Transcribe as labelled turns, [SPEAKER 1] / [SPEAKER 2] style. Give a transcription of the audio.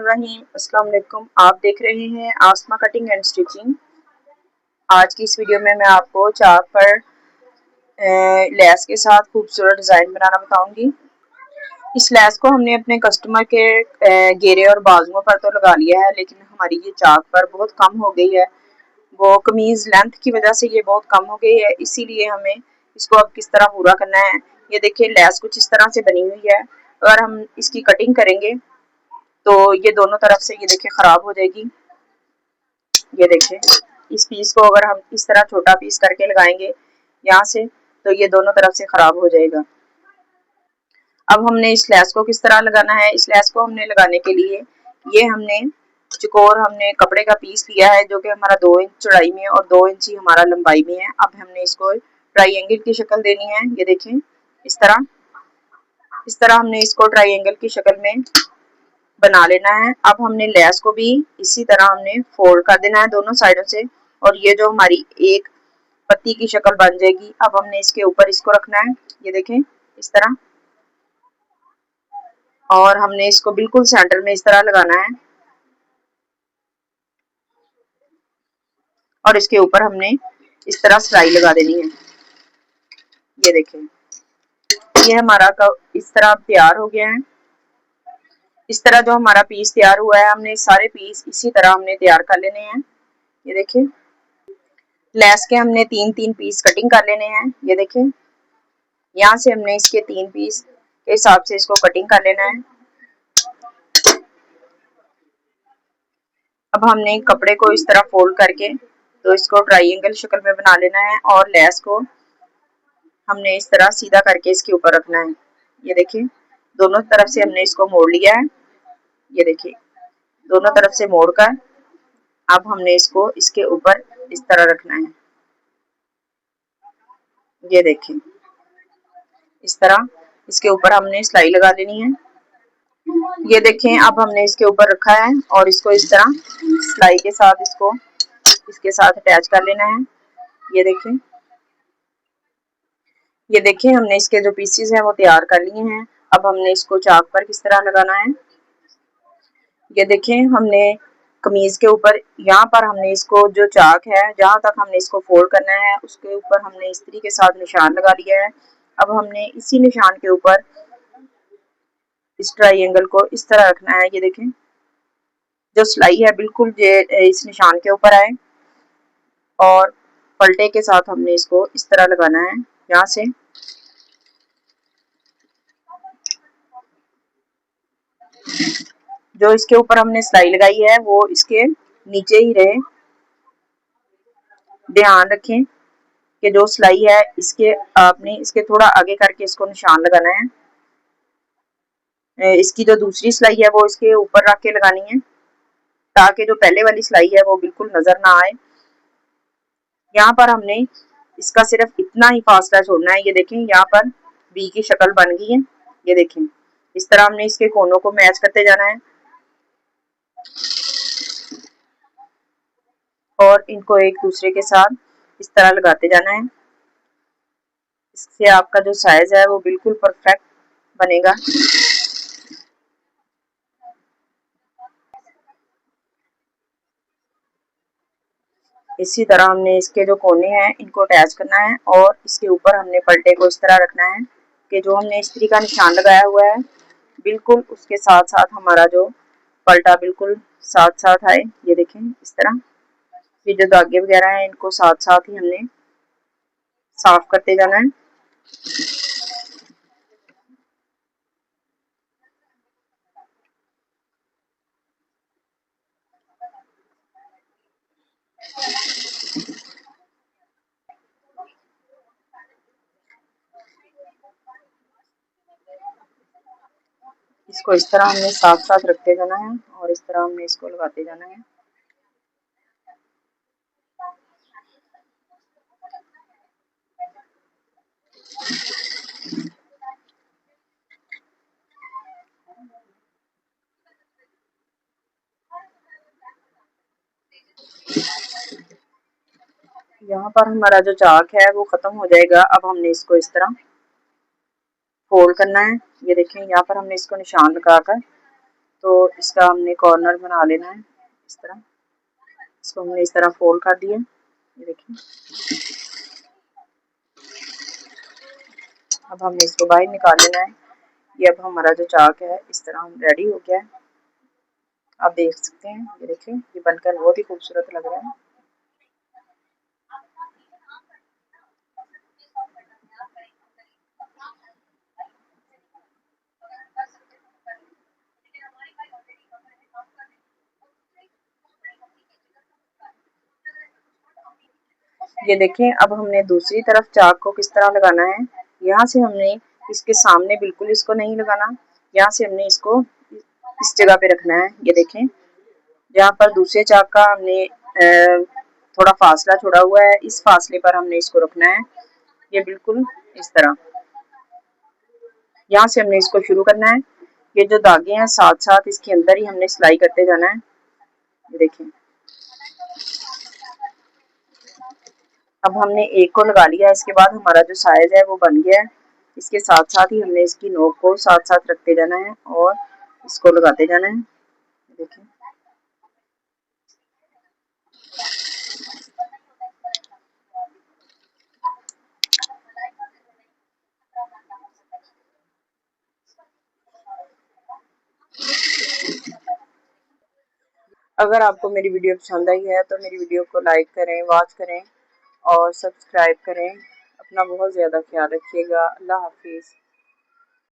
[SPEAKER 1] बिस्मिल्लाहिर्रहमानिर्रहीम। अस्सलाम वालेकुम। आप देख रहे हैं आसमा कटिंग एंड स्टिचिंग। आज की इस वीडियो में मैं आपको चाक पर लेस के साथ खूबसूरत डिज़ाइन बनाना बताऊंगी। इस लेस को हमने अपने कस्टमर के घेरे और बाजुओं पर तो लगा लिया है, लेकिन हमारी ये चाक पर बहुत कम हो गई है। वो कमीज़ लेंथ की वजह से ये बहुत कम हो गई है, इसीलिए हमें इसको अब किस तरह पूरा करना है। ये देखिए लेस कुछ इस तरह से बनी हुई है। अगर हम इसकी कटिंग करेंगे तो ये दोनों तरफ से ये देखिए ख़राब हो जाएगी। ये देखिए इस पीस को अगर हम इस तरह छोटा पीस करके लगाएंगे यहाँ से, तो ये दोनों तरफ से ख़राब हो जाएगा। अब हमने इस लेस को किस तरह लगाना है। इस लेस को हमने लगाने के लिए ये हमने चकोर हमने कपड़े का पीस लिया है, जो कि हमारा 2 इंच चौड़ाई में और 2 इंच ही हमारा लंबाई में है। अब हमने इसको ट्राइंगल की शक्ल देनी है। ये देखें इस तरह हमने इसको ट्राइंगल की शक्ल में बना लेना है। अब हमने लेस को भी इसी तरह हमने फोल्ड कर देना है दोनों साइडों से, और ये जो हमारी एक पत्ती की शक्ल बन जाएगी। अब हमने इसके ऊपर इसको रखना है। ये देखें इस तरह, और हमने इसको बिल्कुल सेंटर में इस तरह लगाना है, और इसके ऊपर हमने इस तरह सिलाई लगा देनी है। ये देखें ये हमारा इस तरह तैयार हो गया है। इस तरह जो हमारा पीस तैयार हुआ है, हमने सारे पीस इसी तरह हमने तैयार कर लेने हैं। ये देखिए लेस के हमने 3-3 पीस कटिंग कर लेने हैं। ये देखें यहाँ से हमने इसके 3 पीस के हिसाब से इसको कटिंग कर लेना है। अब हमने कपड़े को इस तरह फोल्ड करके तो इसको ट्राइंगल शक्ल में बना लेना है, और लेस को हमने इस तरह सीधा करके इसके ऊपर रखना है। ये देखिए दोनों तरफ से हमने इसको मोड़ लिया है। ये देखिए दोनों तरफ से मोड़कर अब हमने इसको इसके ऊपर इस तरह रखना है। ये देखिए इस तरह इसके ऊपर हमने सिलाई लगा लेनी है। ये देखें अब हमने इसके ऊपर रखा है, और इसको इस तरह सिलाई के साथ इसको इसके साथ अटैच कर लेना है। ये देखें हमने इसके जो पीसेस हैं वो तैयार कर लिए हैं। अब हमने इसको चाक पर किस तरह लगाना है। ये देखें हमने कमीज के ऊपर यहाँ पर हमने इसको जो चाक है जहाँ तक हमने इसको फोल्ड करना है, उसके ऊपर हमने इस्त्री के साथ निशान लगा लिया है। अब हमने इसी निशान के ऊपर इस ट्राइंगल को इस तरह रखना है। ये देखें जो सिलाई है बिल्कुल ये इस निशान के ऊपर आए, और पलटे के साथ हमने इसको इस तरह लगाना है। यहाँ से जो इसके ऊपर हमने सिलाई लगाई है वो इसके नीचे ही रहे। ध्यान रखें कि जो सिलाई है इसके आपने इसके थोड़ा आगे करके इसको निशान लगाना है। इसकी जो दूसरी सिलाई है वो इसके ऊपर रख के लगानी है, ताकि जो पहले वाली सिलाई है वो बिल्कुल नजर ना आए। यहाँ पर हमने इसका सिर्फ इतना ही फासला छोड़ना है। ये देखें यहाँ पर वी की शक्ल बन गई है। ये देखें इस तरह हमने इसके कोनों को मैच करते जाना है, और इनको एक दूसरे के साथ इस तरह लगाते जाना है। इससे आपका जो साइज है वो बिल्कुल परफेक्ट बनेगा। इसी तरह हमने इसके जो कोने हैं इनको अटैच करना है, और इसके ऊपर हमने पलटे को इस तरह रखना है कि जो हमने इस्त्री का निशान लगाया हुआ है बिल्कुल उसके साथ साथ हमारा जो पलटा बिल्कुल साथ साथ आए। ये देखें इस तरह फिर जो धागे वगैरह हैं इनको साथ साथ ही हमने साफ करते जाना है। इसको इस तरह हमने साथ साथ रखते जाना है, और इस तरह हमने इसको लगाते जाना है। यहाँ पर हमारा जो चाक है वो खत्म हो जाएगा। अब हमने इसको इस तरह फोल्ड करना है। ये देखें यहाँ पर हमने इसको निशान लगाकर तो इसका हमने कॉर्नर बना लेना है इस तरह। इसको हमने इस तरह फोल्ड कर दिया, ये देखिए। अब हमने इसको बाहर निकाल लेना है। ये अब हमारा जो चाक है इस तरह हम रेडी हो गया है। आप देख सकते हैं, ये देखिए, ये बनकर बहुत ही खूबसूरत लग रहा है। ये देखें, अब हमने दूसरी तरफ चाक को किस तरह लगाना है। यहाँ से हमने इसके सामने बिल्कुल इसको नहीं लगाना, यहाँ से हमने इसको इस जगह पे रखना है। ये देखें, जहाँ पर दूसरे चाक का हमने थोड़ा फासला छोड़ा हुआ है, इस फासले पर हमने इसको रखना है। ये बिल्कुल इस तरह, यहाँ से हमने इसको शुरू करना है। ये जो धागे हैं साथ साथ इसके अंदर ही हमने सिलाई करते जाना है। ये देखें, अब हमने एक को लगा लिया। इसके बाद हमारा जो साइज है वो बन गया है। इसके साथ साथ ही हमने इसकी नोक को साथ साथ रखते जाना है और इसको लगाते जाना है। देखिए, अगर आपको मेरी वीडियो पसंद आई है तो मेरी वीडियो को लाइक करें, वॉच करें और सब्सक्राइब करें। अपना बहुत ज़्यादा ख्याल रखिएगा। अल्लाह हाफिज़।